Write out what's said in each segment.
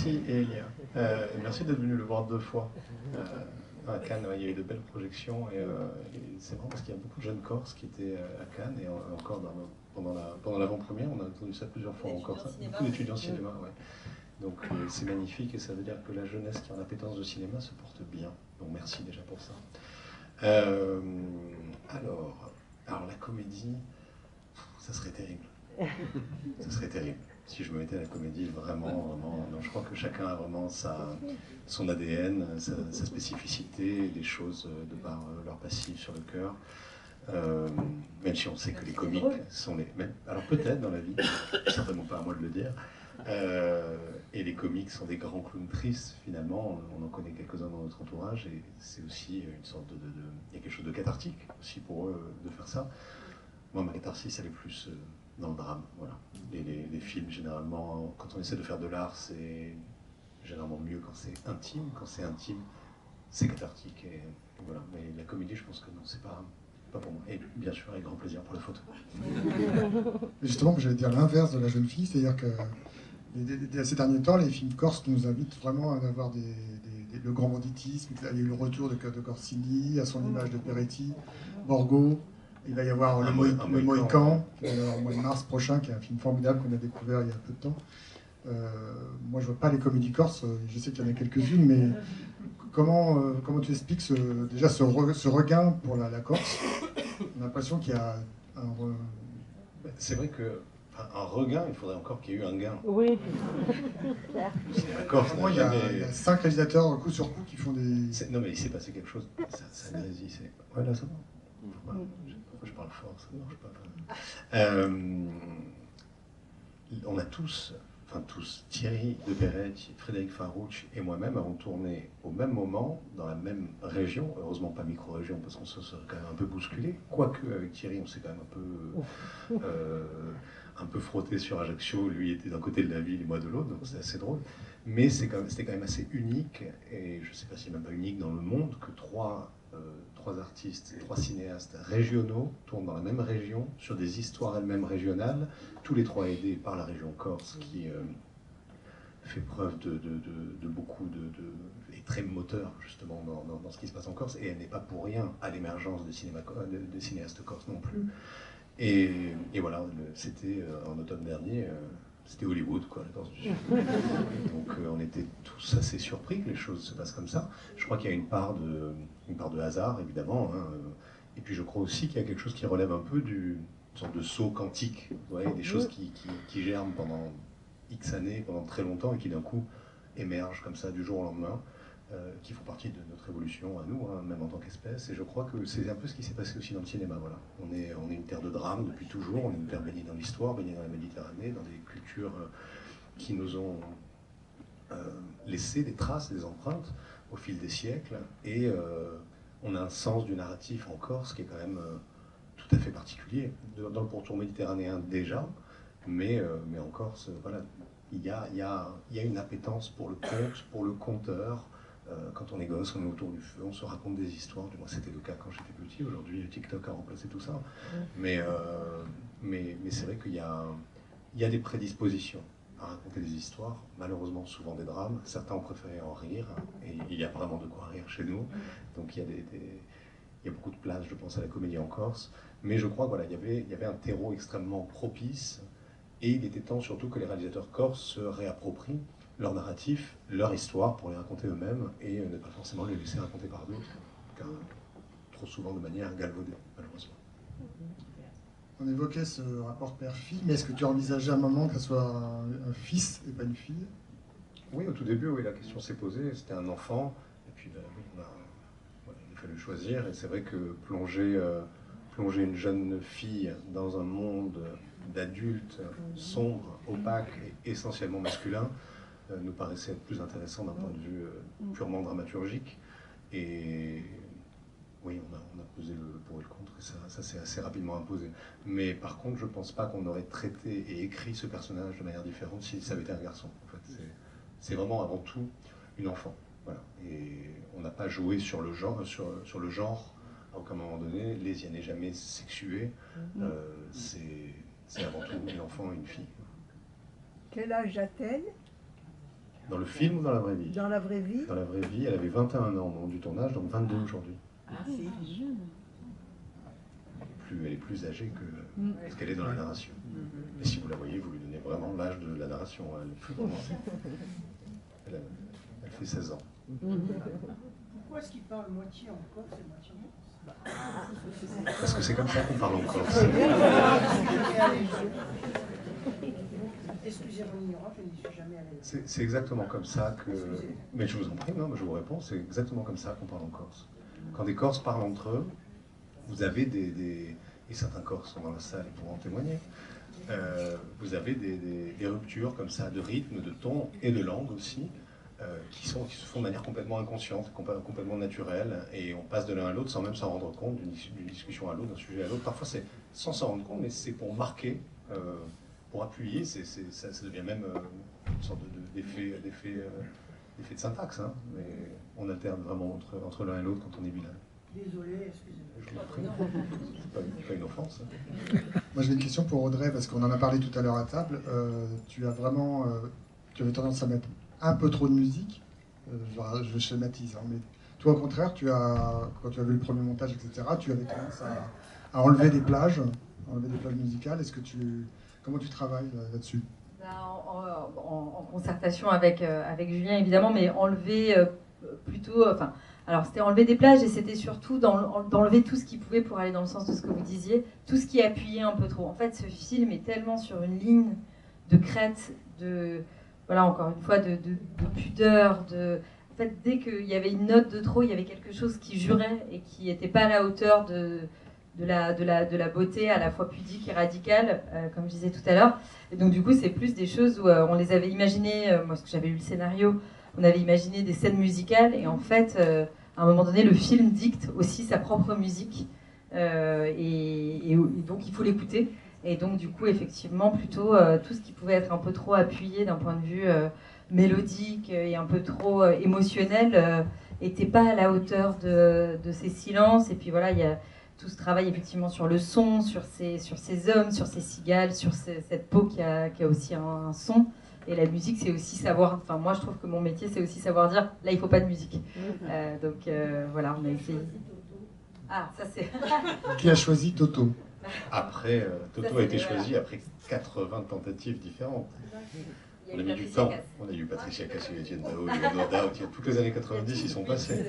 Merci Elia. Merci d'être venu le voir 2 fois. À Cannes, il y a eu de belles projections et c'est marrant parce qu'il y a beaucoup de jeunes Corses qui étaient à Cannes et encore pendant l'avant-première, on a entendu ça plusieurs fois encore. Beaucoup d'étudiants cinéma, ouais. Donc c'est magnifique et ça veut dire que la jeunesse qui a une appétence de cinéma se porte bien. Donc merci déjà pour ça. Alors la comédie, ça serait terrible. Ça serait terrible. Si je me mettais à la comédie, vraiment, non, je crois que chacun a vraiment son ADN, sa spécificité, des choses de par leur passif sur le cœur. Même si on sait que les comiques sont les mêmes. Alors peut-être dans la vie, certainement pas à moi de le dire. Et les comiques sont des grands clowns tristes, finalement. On en connaît quelques-uns dans notre entourage et c'est aussi une sorte il y a quelque chose de cathartique aussi pour eux de faire ça. Moi, ma catharsis, elle est plus dans le drame. Voilà. Les films, généralement, quand on essaie de faire de l'art, c'est généralement mieux quand c'est intime. Quand c'est intime, c'est cathartique. Et voilà. Mais la comédie, je pense que non, c'est pas pour moi. Et bien sûr, avec grand plaisir pour la photo. Justement, j'allais dire l'inverse de la jeune fille, c'est-à-dire que ces derniers temps, les films corses nous invitent vraiment à avoir le grand banditisme. Il y a eu le retour de Corsini, à son image de Peretti, Borgo. Il va y avoir le Mohican, qui va y avoir au mois de mars prochain, qui est un film formidable qu'on a découvert il y a peu de temps. Moi, je ne vois pas les comédies corses, je sais qu'il y en a quelques-unes, mais comment tu expliques déjà ce regain pour la Corse? On a l'impression qu'il y a C'est vrai que un regain, il faudrait encore qu'il y ait eu un gain. Oui. Corse, il y a 5 réalisateurs coup sur coup qui font des... Non mais il s'est passé quelque chose, ça grésille. Ouais, là ça va. Je parle fort, ça ne marche pas. On a tous, Thierry de Peretti, Frédéric Farouche et moi-même avons tourné au même moment, dans la même région, heureusement pas micro-région parce qu'on se serait quand même un peu bousculé, quoique avec Thierry on s'est quand même un peu frotté sur Ajaccio, lui était d'un côté de la ville et moi de l'autre, donc c'est assez drôle. Mais c'était quand même assez unique, et je ne sais pas si c'est même pas unique dans le monde, que trois artistes, 3 cinéastes régionaux tournent dans la même région, sur des histoires elles-mêmes régionales, tous les 3 aidés par la région Corse, qui fait preuve de beaucoup est très moteur justement dans ce qui se passe en Corse, et elle n'est pas pour rien à l'émergence des cinéastes corses non plus. Et voilà, c'était en automne dernier, c'était Hollywood, quoi, la Corse du Sud. Donc on était tous assez surpris que les choses se passent comme ça. Je crois qu'il y a une part de hasard, évidemment, hein, et puis je crois aussi qu'il y a quelque chose qui relève un peu d'une sorte de saut quantique, vous voyez, des choses qui germent pendant X années, pendant très longtemps, et qui d'un coup émergent comme ça du jour au lendemain, qui font partie de notre évolution à nous, hein, même en tant qu'espèce. Et je crois que c'est un peu ce qui s'est passé aussi dans le cinéma. Voilà. On est une terre de drame depuis toujours, on est une terre baignée dans l'histoire, baignée dans la Méditerranée, dans des cultures qui nous ont laissé des traces, des empreintes au fil des siècles. Et on a un sens du narratif en Corse qui est quand même tout à fait particulier, dans le pourtour méditerranéen déjà, mais en Corse, voilà, il y a une appétence pour le conte, pour le conteur. Quand on est gosse, on est autour du feu, on se raconte des histoires. Du moins, c'était le cas quand j'étais petit. Aujourd'hui, TikTok a remplacé tout ça. Mais c'est vrai qu'il y a des prédispositions à raconter des histoires, malheureusement souvent des drames. Certains ont préféré en rire, et il y a vraiment de quoi rire chez nous. Donc il y a beaucoup de place, je pense, à la comédie en Corse. Mais je crois qu'il y avait un terreau extrêmement propice, et il était temps surtout que les réalisateurs corses se réapproprient leur narratif, leur histoire, pour les raconter eux-mêmes, et ne pas forcément les laisser raconter par d'autres, car trop souvent de manière galvaudée, malheureusement. On évoquait ce rapport père-fille, mais est-ce que tu as envisagé à un moment que ce soit un fils et pas une fille? Oui, au tout début, oui, la question s'est posée, c'était un enfant, et puis oui, il a fallu choisir, et c'est vrai que plonger une jeune fille dans un monde d'adultes sombre, opaque et essentiellement masculin nous paraissait être plus intéressant d'un point de vue purement dramaturgique. Et oui, on a posé le pour et le contre, et ça s'est assez rapidement imposé. Mais par contre, je ne pense pas qu'on aurait traité et écrit ce personnage de manière différente si ça avait été un garçon. En fait, c'est vraiment avant tout une enfant. Voilà. Et on n'a pas joué sur le genre, sur le genre. À aucun moment donné, Lésia n'est jamais sexuée. C'est avant tout une enfant et une fille. Quel âge a-t-elle? Dans le film ou dans la vraie vie? Dans la vraie vie? Dans la vraie vie, elle avait 21 ans au moment du tournage, donc 22 aujourd'hui. Ah, c'est jeune. Elle est plus âgée que ce qu'elle est dans la narration. Et si vous la voyez, vous lui donnez vraiment l'âge de la narration. Elle est plus prononcée. Elle fait 16 ans. Pourquoi est-ce qu'il parle moitié en corse et moitié en corse? Parce que c'est comme ça qu'on parle en corse. Excusez mon ignorance, je n'y suis jamais allé. C'est exactement comme ça que... Mais je vous en prie, non, je vous réponds, c'est exactement comme ça qu'on parle en Corse. Quand des Corses parlent entre eux, vous avez et certains Corses sont dans la salle et pourront en témoigner, vous avez des ruptures comme ça de rythme, de ton et de langue aussi, qui se font de manière complètement inconsciente, complètement naturelle, et on passe de l'un à l'autre sans même s'en rendre compte, d'une discussion à l'autre, d'un sujet à l'autre. Parfois c'est sans s'en rendre compte, mais c'est pour marquer, pour appuyer, ça devient même une sorte d'effet de syntaxe, hein, mais on alterne vraiment entre l'un et l'autre quand on est bilingue. Désolé, excusez-moi. Je vous en prie. C'est pas une offense. Hein. Moi j'ai une question pour Audrey, parce qu'on en a parlé tout à l'heure à table. Tu avais tendance à mettre un peu trop de musique, je schématise, hein, mais toi au contraire, quand tu as vu le premier montage, etc., tu avais tendance à enlever des plages musicales. Comment tu travailles là-dessus? En concertation avec Julien évidemment, mais enlever plutôt, alors c'était enlever des plages et c'était surtout d'enlever tout ce qui pouvait, pour aller dans le sens de ce que vous disiez, tout ce qui appuyait un peu trop. En fait, ce film est tellement sur une ligne de crête, voilà, encore une fois, de pudeur, en fait, dès qu'il y avait une note de trop, il y avait quelque chose qui jurait et qui n'était pas à la hauteur de la beauté à la fois pudique et radicale, comme je disais tout à l'heure. Et donc du coup, c'est plus des choses où on les avait imaginées, moi parce que j'avais lu le scénario, on avait imaginé des scènes musicales, et en fait, à un moment donné, le film dicte aussi sa propre musique, et donc il faut l'écouter. Et donc du coup, effectivement, plutôt tout ce qui pouvait être un peu trop appuyé d'un point de vue mélodique et un peu trop émotionnel, était pas à la hauteur de ces silences. Et puis voilà, il y a tout ce travail effectivement sur le son, sur ces hommes, sur ces cigales, sur cette peau qui a aussi un son. Et la musique, c'est aussi savoir, enfin moi je trouve que mon métier, c'est aussi savoir dire, là il faut pas de musique. Donc voilà, on a essayé. Ah, ça c'est... Qui a choisi Toto? Après, Toto a été choisi après 80 tentatives différentes. On a mis du temps. On a eu Patricia Cassio, Etienne Dao, Léonore Dao, toutes les années 90 ils sont passés.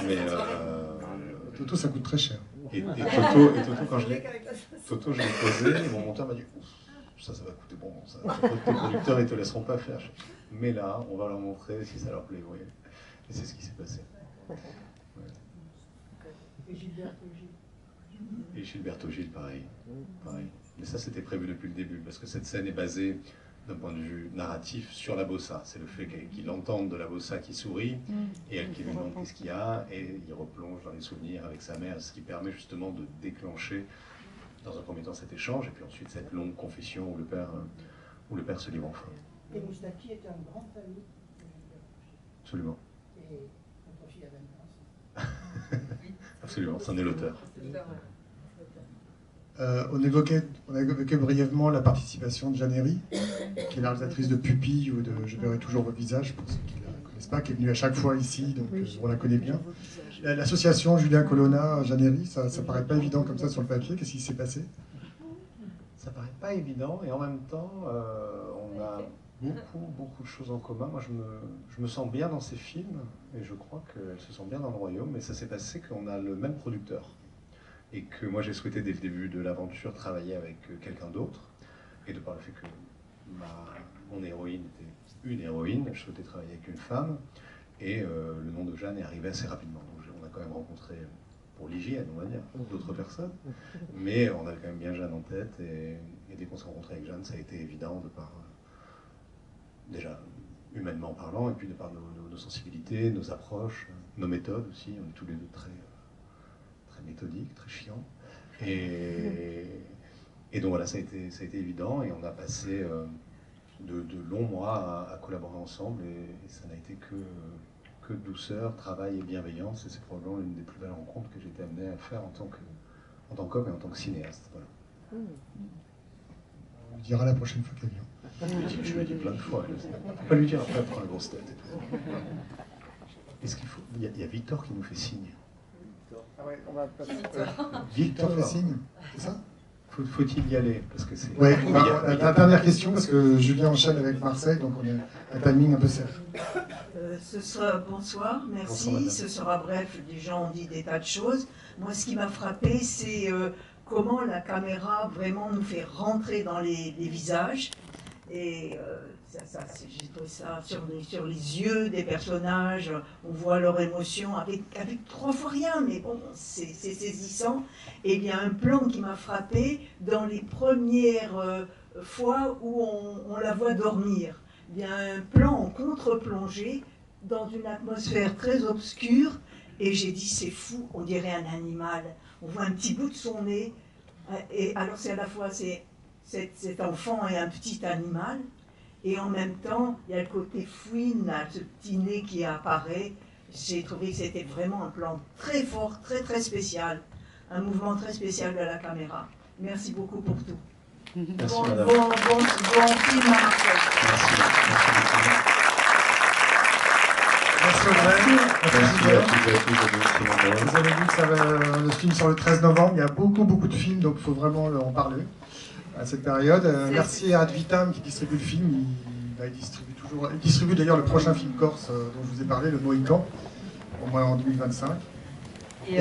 Mais Toto, ça coûte très cher. Et Toto, quand je l'ai posé, mon monteur m'a dit ça va coûter bon. Ça, tes producteurs, ils ne te laisseront pas faire. Mais là, on va leur montrer si ça leur plaît. Oui. Et c'est ce qui s'est passé. Ouais. Et Gilberto Gil, pareil. Mais ça, c'était prévu depuis le début, parce que cette scène est basée, d'un point de vue narratif, sur la bossa. C'est le fait qu'il entende de la bossa qui sourit, et elle qui lui demande qu'est-ce qu'il y a, et il replonge dans les souvenirs avec sa mère, ce qui permet justement de déclencher, dans un premier temps, cet échange, et puis ensuite cette longue confession où le père se livre enfin. Et Moustaki était un grand ami de Absolument. Et votre fille avait une Absolument, c'en est l'auteur. On a évoqué brièvement la participation de Jeannery, qui est la réalisatrice de Pupille ou de Je verrai toujours vos visages, pour ceux qui ne la connaissent pas, qui est venue à chaque fois ici, donc on la connaît bien. L'association Julien Colonna, Jeannery, ça paraît pas évident comme ça sur le papier. Qu'est-ce qui s'est passé? Ça paraît pas évident, et en même temps, on a beaucoup de choses en commun. Moi, je me sens bien dans ces films, et je crois qu'elle se sent bien dans le royaume, mais ça s'est passé qu'on a le même producteur. Et que moi j'ai souhaité dès le début de l'aventure travailler avec quelqu'un d'autre, et de par le fait que mon héroïne était une héroïne, je souhaitais travailler avec une femme, et le nom de Jeanne est arrivé assez rapidement. Donc, on a quand même rencontré, pour l'hygiène on va dire, d'autres personnes, mais on avait quand même bien Jeanne en tête, et dès qu'on s'est rencontré avec Jeanne, ça a été évident de par, déjà humainement parlant, et puis de par nos sensibilités, nos approches, nos méthodes aussi. On est tous les deux très méthodique, très chiant. Et donc voilà, ça a été évident, et on a passé de longs mois à collaborer ensemble, et ça n'a été que douceur, travail et bienveillance, et c'est probablement l'une des plus belles rencontres que j'ai été amené à faire en tant qu'homme et en tant que cinéaste. Voilà. On le dira la prochaine fois qu'elle vient. Je lui ai dit plein de fois. On va lui dire après, elle prend la grosse tête. Est-ce qu'il faut... Il y a Victor qui nous fait signe. Ah ouais, on va passer. Victor fait signe, c'est ça? Faut-il y aller? Parce que c'est... Oui, la dernière question, parce que Julien enchaîne avec Marseille, donc on a un timing un peu serré. Ce sera bonsoir, merci. Bonsoir, ce sera bref, les gens ont dit des tas de choses. Moi, ce qui m'a frappé, c'est comment la caméra vraiment nous fait rentrer dans les visages. Et j'ai trouvé ça sur les yeux des personnages, on voit leur émotion avec 3 fois rien, mais bon, c'est saisissant. Et il y a un plan qui m'a frappé dans les premières fois où on la voit dormir. Il y a un plan en contre-plongée dans une atmosphère très obscure, et j'ai dit c'est fou, on dirait un animal. On voit un petit bout de son nez, et alors c'est à la fois cet enfant et un petit animal, et en même temps il y a le côté fouine, ce petit nez qui apparaît. J'ai trouvé que c'était vraiment un plan très fort, très très spécial, un mouvement très spécial de la caméra. Merci beaucoup pour tout. Merci, bon madame. film à Marseille. Merci. Merci Audrey. Merci à toutes et à tous. Vous avez vu que le film sort le 13 novembre, il y a beaucoup de films, donc il faut vraiment en parler à cette période. Merci à Advitam qui distribue le film. Il distribue d'ailleurs le prochain film corse dont je vous ai parlé, Le Mohican, au moins en 2025. Et